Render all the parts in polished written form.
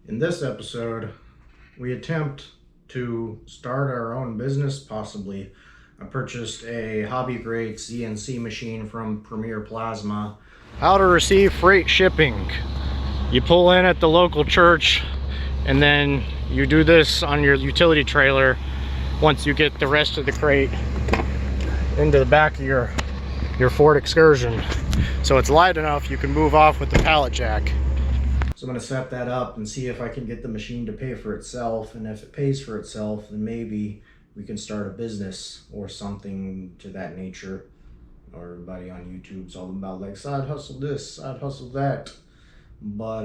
In this episode, we attempt to start our own business, possibly. I purchased a hobby grade CNC machine from Premier Plasma. How to receive freight shipping. You pull in at the local church and then you do this on your utility trailer once you get the rest of the crate into the back of your Ford Excursion. So it's light enough you can move off with the pallet jack. So I'm going to set that up and see if I can get the machine to pay for itself. And if it pays for itself, then maybe we can start a business or something to that nature. Or everybody on YouTube's all about like side hustle this, side hustle that. But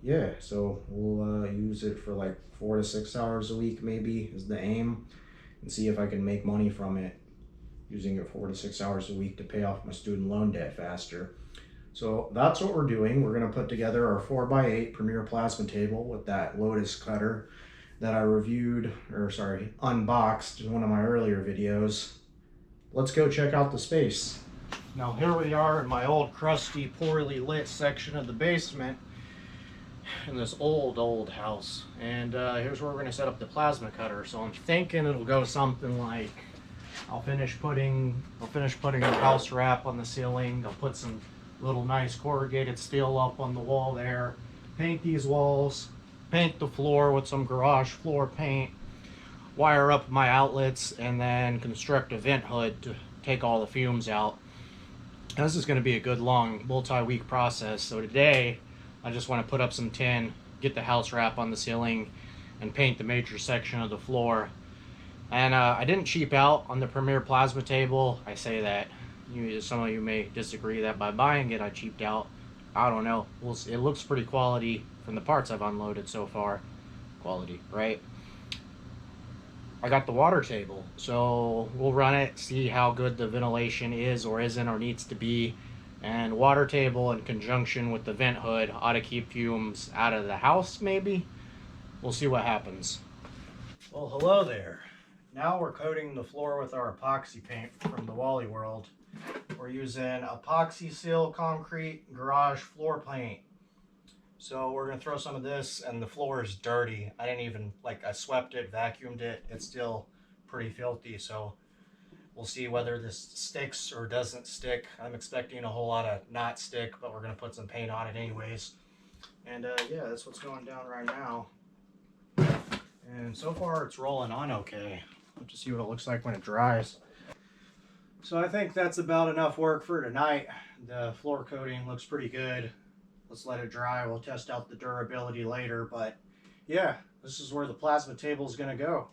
yeah, so we'll use it for like 4 to 6 hours a week maybe is the aim. And see if I can make money from it, using it 4 to 6 hours a week to pay off my student loan debt faster. So that's what we're doing. We're going to put together our 4x8 Premier Plasma table with that Lotus cutter that I unboxed in one of my earlier videos. Let's go check out the space. Now here we are in my old crusty, poorly lit section of the basement in this old house. And here's where we're going to set up the plasma cutter. So I'm thinking it'll go something like, I'll finish putting a house wrap on the ceiling. I'll put some little nice corrugated steel up on the wall there, paint these walls, paint the floor with some garage floor paint, wire up my outlets, and then construct a vent hood to take all the fumes out. And this is going to be a good long multi-week process. So today I just want to put up some tin, get the house wrap on the ceiling, and paint the major section of the floor. And I didn't cheap out on the Premier Plasma table. I say that. Some of you may disagree that by buying it I cheaped out. I don't know. It looks pretty quality from the parts I've unloaded so far. Quality, right? I got the water table, so we'll run it, see how good the ventilation is or isn't or needs to be. And water table in conjunction with the vent hood ought to keep fumes out of the house, maybe? We'll see what happens. Well, hello there. Now we're coating the floor with our epoxy paint from the Wally World. We're using epoxy seal concrete garage floor paint. So we're going to throw some of this, and the floor is dirty. I swept it, vacuumed it. It's still pretty filthy, so we'll see whether this sticks or doesn't stick. I'm expecting a whole lot of not stick, but we're going to put some paint on it anyways. And yeah, that's what's going down right now. And so far it's rolling on okay. We'll just see what it looks like when it dries. So I think that's about enough work for tonight. The floor coating looks pretty good. Let's let it dry. We'll test out the durability later. But yeah, this is where the plasma table is going to go.